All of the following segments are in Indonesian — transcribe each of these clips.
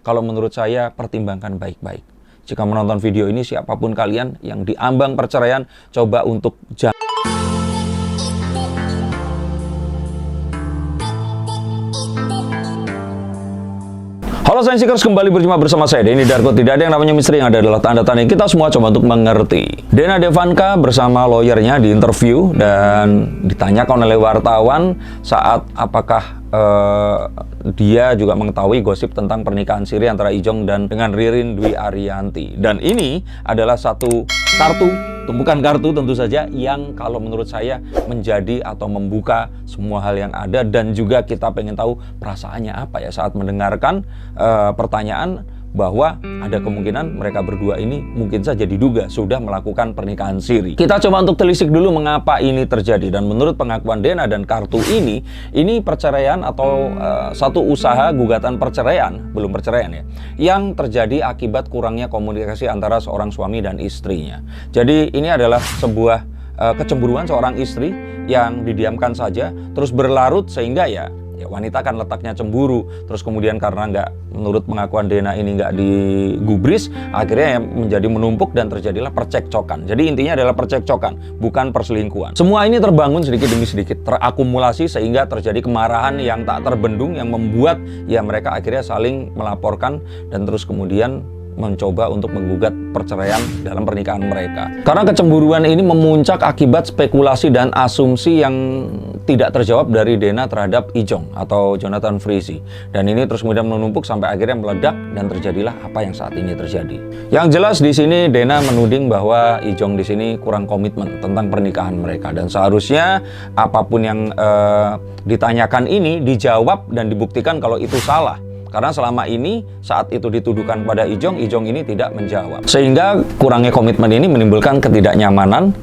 Kalau menurut saya, pertimbangkan baik-baik. Jika menonton video ini, siapapun kalian yang diambang perceraian, coba untuk jangan. Halo Sainsikers, kembali berjumpa bersama saya, Denny Darko. Tidak ada yang namanya misteri, yang ada adalah tanda-tanda yang kita semua coba untuk mengerti. Dena Devanka bersama lawyernya diinterview dan ditanyakan oleh wartawan saat apakah dia juga mengetahui gosip tentang pernikahan siri antara Ijong dan dengan Ririn Dwi Ariyanti. Dan ini adalah satu kartu, tumpukan kartu tentu saja, yang kalau menurut saya menjadi atau membuka semua hal yang ada. Dan juga kita pengen tahu perasaannya apa ya saat mendengarkan pertanyaan bahwa ada kemungkinan mereka berdua ini mungkin saja diduga sudah melakukan pernikahan siri. Kita coba untuk telisik dulu mengapa ini terjadi. Dan menurut pengakuan Dena dan kartu ini perceraian atau satu usaha gugatan perceraian, belum perceraian ya, yang terjadi akibat kurangnya komunikasi antara seorang suami dan istrinya. Jadi ini adalah sebuah kecemburuan seorang istri yang didiamkan saja terus berlarut sehingga ya wanita kan letaknya cemburu, terus kemudian karena menurut pengakuan Dena ini nggak digubris, akhirnya menjadi menumpuk dan terjadilah percekcokan. Jadi intinya adalah percekcokan, bukan perselingkuhan. Semua ini terbangun sedikit demi sedikit, terakumulasi sehingga terjadi kemarahan yang tak terbendung yang membuat ya mereka akhirnya saling melaporkan dan terus kemudian mencoba untuk menggugat perceraian dalam pernikahan mereka. Karena kecemburuan ini memuncak akibat spekulasi dan asumsi yang tidak terjawab dari Dena terhadap Ijong atau Jonathan Frizzy. Dan ini terus kemudian menumpuk sampai akhirnya meledak dan terjadilah apa yang saat ini terjadi. Yang jelas di sini Dena menuding bahwa Ijong di sini kurang komitmen tentang pernikahan mereka, dan seharusnya apapun yang ditanyakan ini dijawab dan dibuktikan kalau itu salah. Karena selama ini saat itu dituduhkan pada Ijong ini tidak menjawab. Sehingga kurangnya komitmen ini menimbulkan ketidaknyamanan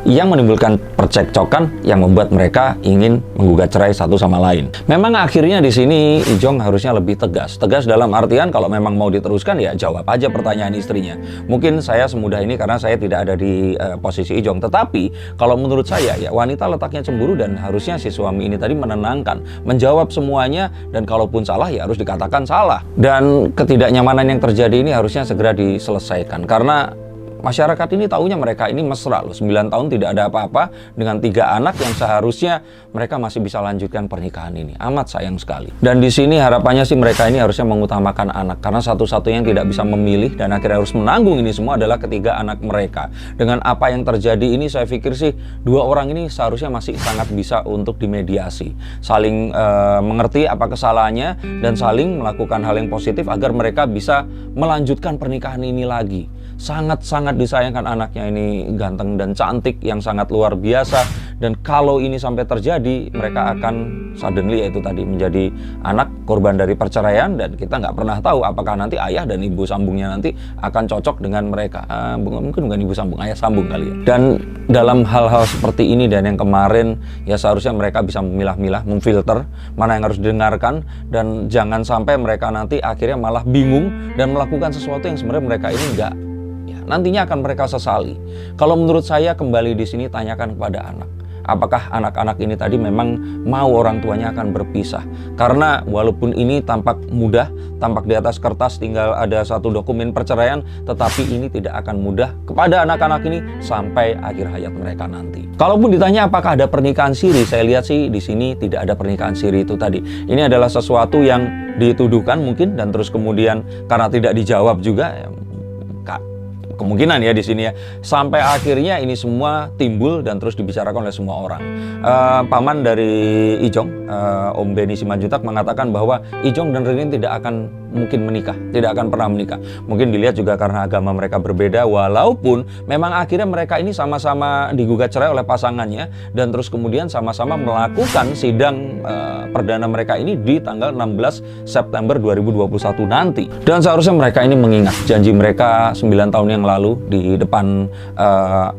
yang menimbulkan percekcokan yang membuat mereka ingin menggugat cerai satu sama lain. Memang akhirnya di sini Ijong harusnya lebih tegas. Tegas dalam artian kalau memang mau diteruskan ya jawab aja pertanyaan istrinya. Mungkin saya semudah ini karena saya tidak ada di posisi Ijong. Tetapi kalau menurut saya ya wanita letaknya cemburu dan harusnya si suami ini tadi menenangkan, menjawab semuanya, dan kalaupun salah ya harus dikatakan salah. Dan ketidaknyamanan yang terjadi ini harusnya segera diselesaikan karena masyarakat ini taunya mereka ini mesra loh, 9 tahun tidak ada apa-apa dengan 3 anak yang seharusnya mereka masih bisa lanjutkan pernikahan ini. Amat sayang sekali. Dan di sini harapannya sih mereka ini harusnya mengutamakan anak, karena satu-satunya yang tidak bisa memilih dan akhirnya harus menanggung ini semua adalah ketiga anak mereka. Dengan apa yang terjadi ini saya pikir sih dua orang ini seharusnya masih sangat bisa untuk dimediasi, saling mengerti apa kesalahannya dan saling melakukan hal yang positif agar mereka bisa melanjutkan pernikahan ini lagi. Sangat-sangat disayangkan anaknya ini, ganteng dan cantik yang sangat luar biasa. Dan kalau ini sampai terjadi, mereka akan suddenly yaitu tadi menjadi anak korban dari perceraian. Dan kita nggak pernah tahu apakah nanti ayah dan ibu sambungnya nanti akan cocok dengan mereka. Mungkin bukan ibu sambung, ayah sambung kali ya. Dan dalam hal-hal seperti ini dan yang kemarin ya seharusnya mereka bisa memilah-milah, memfilter mana yang harus didengarkan. Dan jangan sampai mereka nanti akhirnya malah bingung dan melakukan sesuatu yang sebenarnya mereka ini nantinya akan mereka sesali. Kalau menurut saya kembali di sini tanyakan kepada anak. Apakah anak-anak ini tadi memang mau orang tuanya akan berpisah? Karena walaupun ini tampak mudah, tampak di atas kertas tinggal ada satu dokumen perceraian, tetapi ini tidak akan mudah kepada anak-anak ini sampai akhir hayat mereka nanti. Kalaupun ditanya apakah ada pernikahan siri, saya lihat sih di sini tidak ada pernikahan siri itu tadi. Ini adalah sesuatu yang dituduhkan mungkin dan terus kemudian karena tidak dijawab juga kemungkinan ya di sini ya sampai akhirnya ini semua timbul dan terus dibicarakan oleh semua orang. Paman dari Ijong, Om Benny Simanjuntak mengatakan bahwa Ijong dan Ririn tidak akan mungkin menikah, tidak akan pernah menikah. Mungkin dilihat juga karena agama mereka berbeda, walaupun memang akhirnya mereka ini sama-sama digugat cerai oleh pasangannya dan terus kemudian sama-sama melakukan sidang perdana mereka ini di tanggal 16 September 2021 nanti. Dan seharusnya mereka ini mengingat janji mereka 9 tahun yang lalu di depan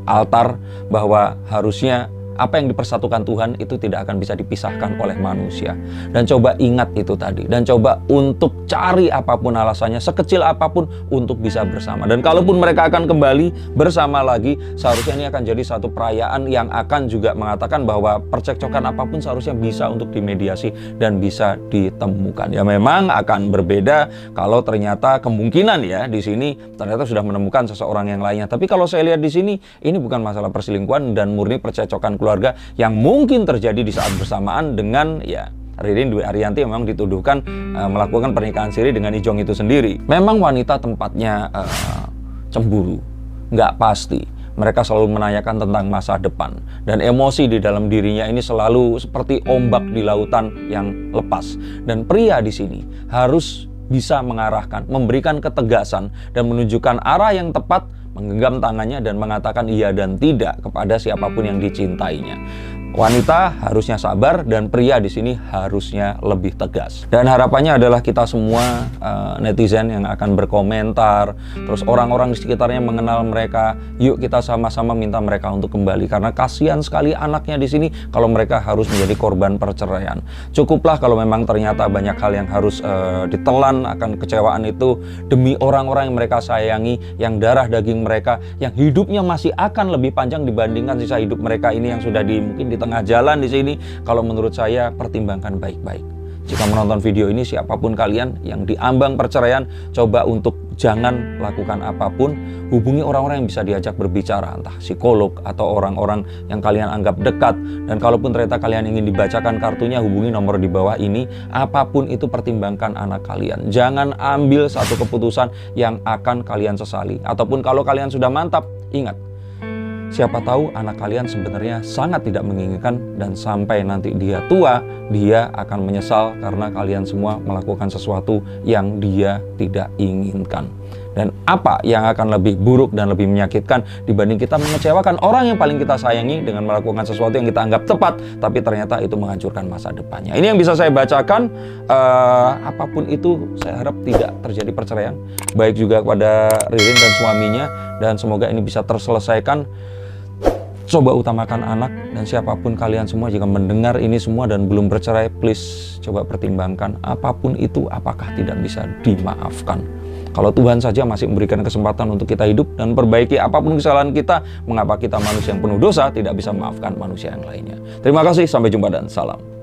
altar bahwa harusnya apa yang dipersatukan Tuhan itu tidak akan bisa dipisahkan oleh manusia. Dan coba ingat itu tadi. Dan coba untuk cari apapun alasannya, sekecil apapun untuk bisa bersama. Dan kalaupun mereka akan kembali bersama lagi, seharusnya ini akan jadi satu perayaan yang akan juga mengatakan bahwa percekcokan apapun seharusnya bisa untuk dimediasi dan bisa ditemukan. Ya memang akan berbeda kalau ternyata kemungkinan ya di sini ternyata sudah menemukan seseorang yang lainnya. Tapi kalau saya lihat di sini, ini bukan masalah perselingkuhan dan murni percekcokan keluarga yang mungkin terjadi di saat bersamaan dengan ya Ririn Dwi Ariyanti memang dituduhkan melakukan pernikahan siri dengan Ijong itu sendiri. Memang wanita tempatnya cemburu, nggak pasti. Mereka selalu menanyakan tentang masa depan. Dan emosi di dalam dirinya ini selalu seperti ombak di lautan yang lepas. Dan pria di sini harus bisa mengarahkan, memberikan ketegasan, dan menunjukkan arah yang tepat, menggenggam tangannya dan mengatakan iya dan tidak kepada siapapun yang dicintainya. Wanita harusnya sabar dan pria di sini harusnya lebih tegas. Dan harapannya adalah kita semua netizen yang akan berkomentar, terus orang-orang di sekitarnya mengenal mereka, yuk kita sama-sama minta mereka untuk kembali karena kasihan sekali anaknya di sini kalau mereka harus menjadi korban perceraian. Cukuplah kalau memang ternyata banyak hal yang harus ditelan akan kecewaan itu demi orang-orang yang mereka sayangi, yang darah daging mereka, yang hidupnya masih akan lebih panjang dibandingkan sisa hidup mereka ini yang sudah mungkin di tengah jalan di sini. Kalau menurut saya pertimbangkan baik-baik. Jika menonton video ini siapapun kalian yang diambang perceraian, coba untuk jangan lakukan apapun. Hubungi orang-orang yang bisa diajak berbicara, entah psikolog atau orang-orang yang kalian anggap dekat. Dan kalaupun ternyata kalian ingin dibacakan kartunya, hubungi nomor di bawah ini. Apapun itu pertimbangkan anak kalian. Jangan ambil satu keputusan yang akan kalian sesali. Ataupun kalau kalian sudah mantap, ingat, siapa tahu anak kalian sebenarnya sangat tidak menginginkan dan sampai nanti dia tua, dia akan menyesal karena kalian semua melakukan sesuatu yang dia tidak inginkan. Dan apa yang akan lebih buruk dan lebih menyakitkan dibanding kita mengecewakan orang yang paling kita sayangi dengan melakukan sesuatu yang kita anggap tepat, tapi ternyata itu menghancurkan masa depannya. Ini yang bisa saya bacakan. Apapun itu, saya harap tidak terjadi perceraian. Baik juga kepada Ririn dan suaminya, dan semoga ini bisa terselesaikan. Coba utamakan anak, dan siapapun kalian semua jika mendengar ini semua dan belum bercerai, please coba pertimbangkan apapun itu apakah tidak bisa dimaafkan. Kalau Tuhan saja masih memberikan kesempatan untuk kita hidup dan perbaiki apapun kesalahan kita, mengapa kita manusia yang penuh dosa tidak bisa memaafkan manusia yang lainnya? Terima kasih, sampai jumpa dan salam.